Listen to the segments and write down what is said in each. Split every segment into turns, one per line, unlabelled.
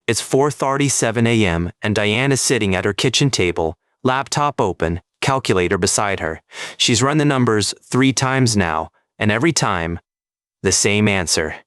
It's 4:37 a.m. and Diane is sitting at her kitchen table, laptop open, calculator beside her. She's run the numbers 3 times now, and every time, the same answer.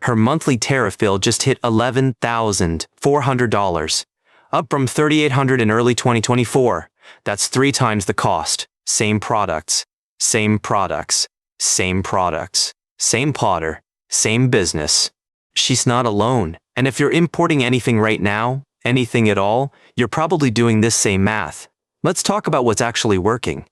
Her monthly tariff bill just hit $11,400, up from $3,800 in early 2024. That's 3 times the cost. Same products, same products, same products, same plotter, same business. She's not alone. And if you're importing anything right now, anything at all, you're probably doing this same math. Let's talk about what's actually working.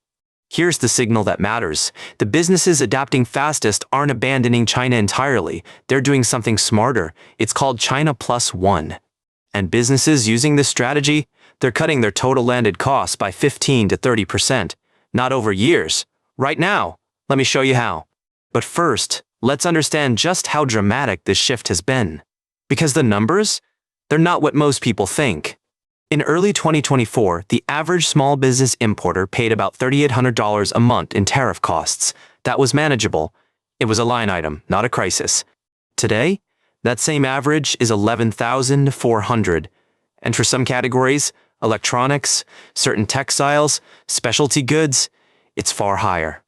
Here's the signal that matters. The businesses adapting fastest aren't abandoning China entirely. They're doing something smarter. It's called China Plus One. And businesses using this strategy, they're cutting their total landed costs by 15 to 30%. Not over years. Right now. Let me show you how. But first, let's understand just how dramatic this shift has been. Because the numbers, they're not what most people think. In early 2024, the average small business importer paid about $3,800 a month in tariff costs. That was manageable. It was a line item, not a crisis. Today, that same average is $11,400. And for some categories, electronics, certain textiles, specialty goods, it's far higher.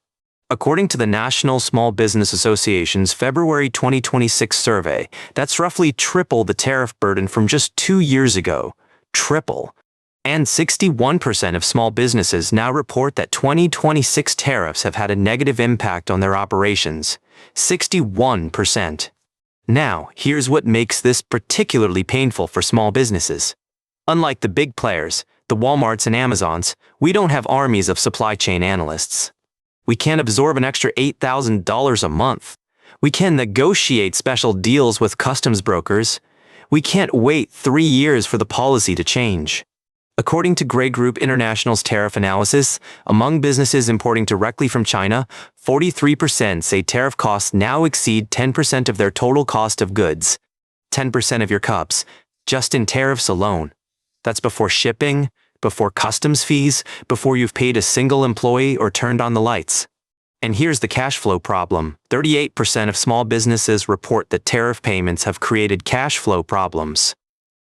According to the National Small Business Association's February 2026 survey, that's roughly triple the tariff burden from just 2 years ago. Triple. And 61% of small businesses now report that 2026 tariffs have had a negative impact on their operations. 61%. Now, here's what makes this particularly painful for small businesses. Unlike the big players, the Walmarts and Amazons, we don't have armies of supply chain analysts. We can't absorb an extra $8,000 a month. We can negotiate special deals with customs brokers. We can't wait 3 years for the policy to change. According to Gray Group International's tariff analysis, among businesses importing directly from China, 43% say tariff costs now exceed 10% of their total cost of goods. 10% of your cups, just in tariffs alone. That's before shipping, before customs fees, before you've paid a single employee or turned on the lights. And here's the cash flow problem. 38% of small businesses report that tariff payments have created cash flow problems.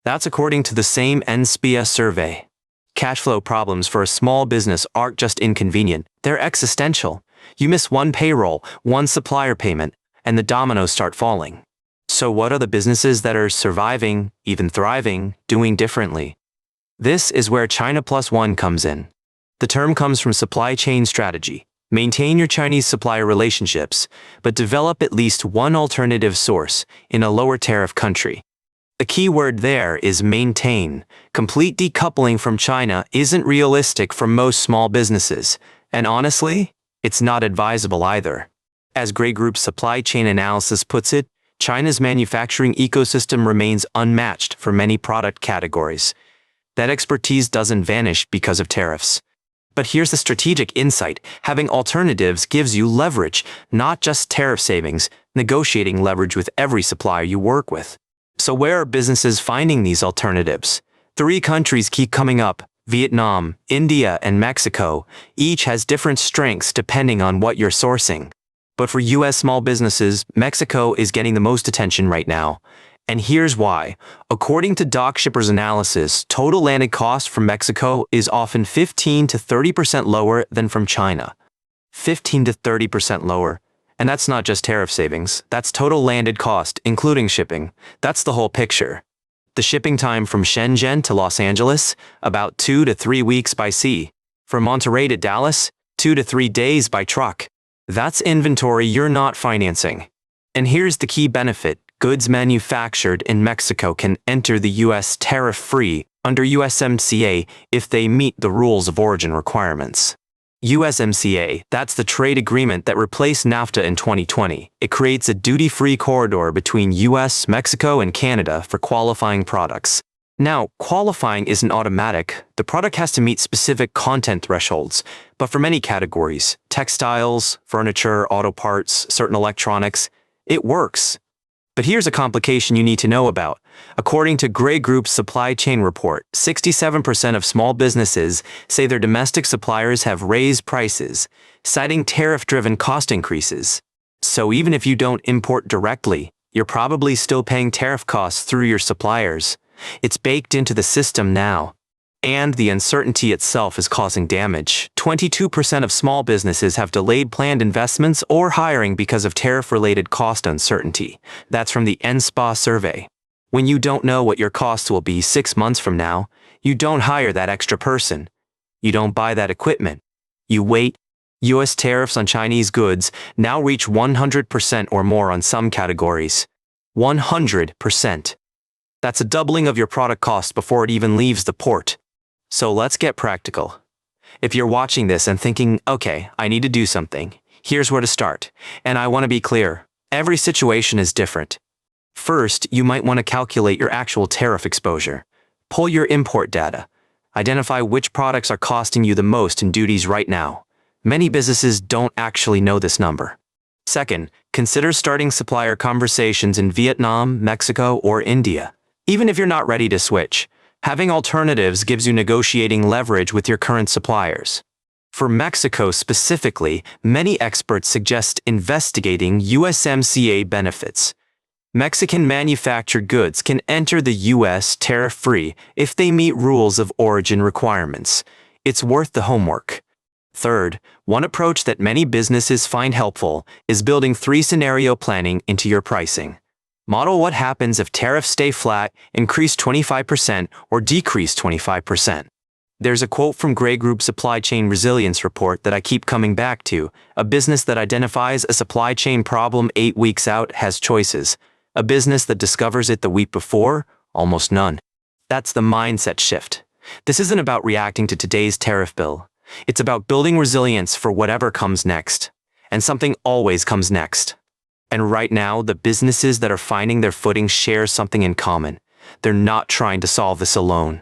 That's according to the same NSPS survey. Cash flow problems for a small business aren't just inconvenient, they're existential. You miss one payroll, one supplier payment, and the dominoes start falling. So what are the businesses that are surviving, even thriving, doing differently? This is where China Plus One comes in. The term comes from supply chain strategy. Maintain your Chinese supplier relationships, but develop at least one alternative source in a lower tariff country. The key word there is maintain. Complete decoupling from China isn't realistic for most small businesses, and honestly, it's not advisable either. As Gray Group's supply chain analysis puts it, China's manufacturing ecosystem remains unmatched for many product categories. That expertise doesn't vanish because of tariffs. But here's the strategic insight. Having alternatives gives you leverage, not just tariff savings, negotiating leverage with every supplier you work with. So where are businesses finding these alternatives? 3 countries keep coming up: Vietnam, India, and Mexico. Each has different strengths depending on what you're sourcing. But for U.S. small businesses, Mexico is getting the most attention right now. And here's why. According to DocShipper's analysis, total landed cost from Mexico is often 15 to 30% lower than from China. 15 to 30% lower. And that's not just tariff savings, that's total landed cost, including shipping. That's the whole picture. The shipping time from Shenzhen to Los Angeles, about 2 to 3 weeks by sea. From Monterey to Dallas, 2 to 3 days by truck. That's inventory you're not financing. And here's the key benefit. Goods manufactured in Mexico can enter the U.S. tariff-free under USMCA if they meet the rules of origin requirements. USMCA, that's the trade agreement that replaced NAFTA in 2020. It creates a duty-free corridor between US, Mexico, and Canada for qualifying products. Now, qualifying isn't automatic. The product has to meet specific content thresholds. But for many categories, textiles, furniture, auto parts, certain electronics, it works. But here's a complication you need to know about. According to Gray Group's supply chain report, 67% of small businesses say their domestic suppliers have raised prices, citing tariff-driven cost increases. So even if you don't import directly, you're probably still paying tariff costs through your suppliers. It's baked into the system now. And the uncertainty itself is causing damage. 22% of small businesses have delayed planned investments or hiring because of tariff-related cost uncertainty. That's from the NSPA survey. When you don't know what your costs will be 6 months from now, you don't hire that extra person. You don't buy that equipment. You wait. U.S. tariffs on Chinese goods now reach 100% or more on some categories. 100%. That's a doubling of your product cost before it even leaves the port. So let's get practical. If you're watching this and thinking, okay, I need to do something, here's where to start. And I want to be clear, every situation is different. First, you might want to calculate your actual tariff exposure. Pull your import data. Identify which products are costing you the most in duties right now. Many businesses don't actually know this number. Second, consider starting supplier conversations in Vietnam, Mexico, or India. Even if you're not ready to switch, having alternatives gives you negotiating leverage with your current suppliers. For Mexico specifically, many experts suggest investigating USMCA benefits. Mexican manufactured goods can enter the U.S. tariff-free if they meet rules of origin requirements. It's worth the homework. Third, one approach that many businesses find helpful is building 3-scenario planning into your pricing. Model what happens if tariffs stay flat, increase 25%, or decrease 25%. There's a quote from Gray Group's Supply Chain Resilience Report that I keep coming back to. A business that identifies a supply chain problem 8 weeks out has choices. A business that discovers it the week before, almost none. That's the mindset shift. This isn't about reacting to today's tariff bill. It's about building resilience for whatever comes next. And something always comes next. And right now, the businesses that are finding their footing share something in common. They're not trying to solve this alone.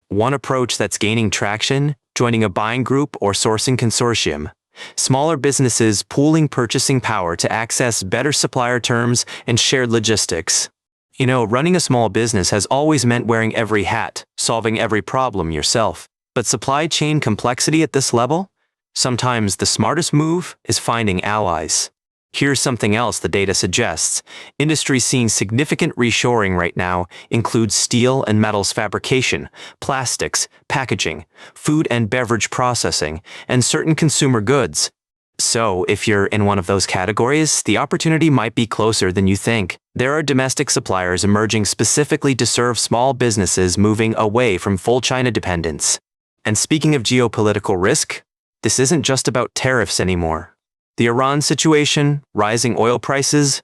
One approach that's gaining traction, joining a buying group or sourcing consortium. Smaller businesses pooling purchasing power to access better supplier terms and shared logistics. You know, running a small business has always meant wearing every hat, solving every problem yourself. But supply chain complexity at this level? Sometimes the smartest move is finding allies. Here's something else the data suggests. Industries seeing significant reshoring right now include steel and metals fabrication, plastics, packaging, food and beverage processing, and certain consumer goods. So, if you're in one of those categories, the opportunity might be closer than you think. There are domestic suppliers emerging specifically to serve small businesses moving away from full China dependence. And speaking of geopolitical risk, this isn't just about tariffs anymore. The Iran situation, rising oil prices,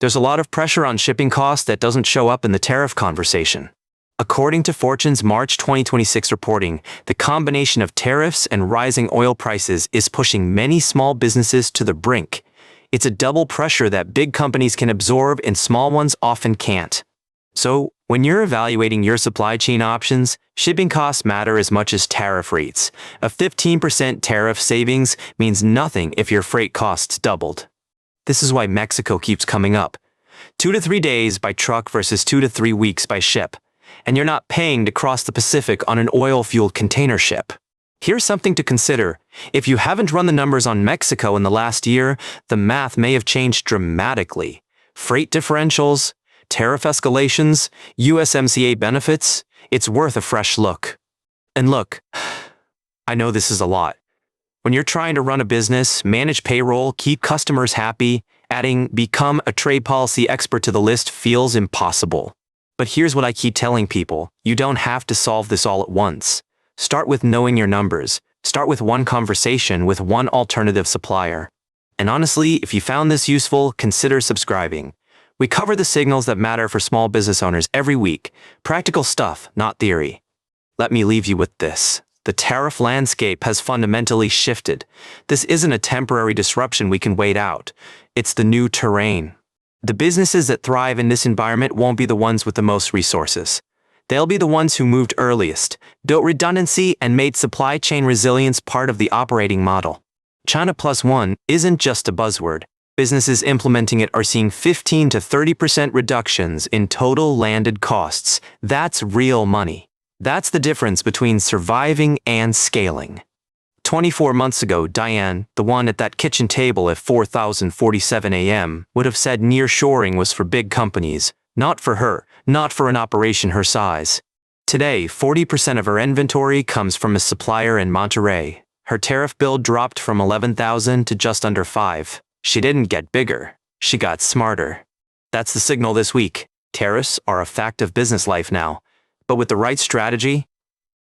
there's a lot of pressure on shipping costs that doesn't show up in the tariff conversation. According to Fortune's March 2026 reporting, the combination of tariffs and rising oil prices is pushing many small businesses to the brink. It's a double pressure that big companies can absorb and small ones often can't. So, when you're evaluating your supply chain options, shipping costs matter as much as tariff rates. A 15% tariff savings means nothing if your freight costs doubled. This is why Mexico keeps coming up. 2 to 3 days by truck versus 2 to 3 weeks by ship. And you're not paying to cross the Pacific on an oil-fueled container ship. Here's something to consider. If you haven't run the numbers on Mexico in the last year, the math may have changed dramatically. Freight differentials, tariff escalations, USMCA benefits, it's worth a fresh look. And look, I know this is a lot. When you're trying to run a business, manage payroll, keep customers happy, adding become a trade policy expert to the list feels impossible. But here's what I keep telling people, you don't have to solve this all at once. Start with knowing your numbers. Start with one conversation with one alternative supplier. And honestly, if you found this useful, consider subscribing. We cover the signals that matter for small business owners every week. Practical stuff, not theory. Let me leave you with this. The tariff landscape has fundamentally shifted. This isn't a temporary disruption we can wait out. It's the new terrain. The businesses that thrive in this environment won't be the ones with the most resources. They'll be the ones who moved earliest, built redundancy, and made supply chain resilience part of the operating model. China Plus One isn't just a buzzword. Businesses implementing it are seeing 15 to 30% reductions in total landed costs. That's real money. That's the difference between surviving and scaling. 24 months ago, Diane, the one at that kitchen table at 4047 a.m., would have said nearshoring was for big companies. Not for her, not for an operation her size. Today, 40% of her inventory comes from a supplier in Monterey. Her tariff bill dropped from $11,000 to just under $5,000. She didn't get bigger, she got smarter. That's the signal this week. Tariffs are a fact of business life now. But with the right strategy,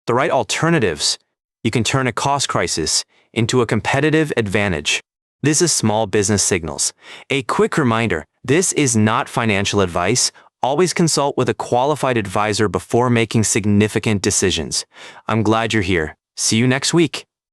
the right alternatives, you can turn a cost crisis into a competitive advantage. This is Small Business Signals. A quick reminder, this is not financial advice. Always consult with a qualified advisor before making significant decisions. I'm glad you're here. See you next week.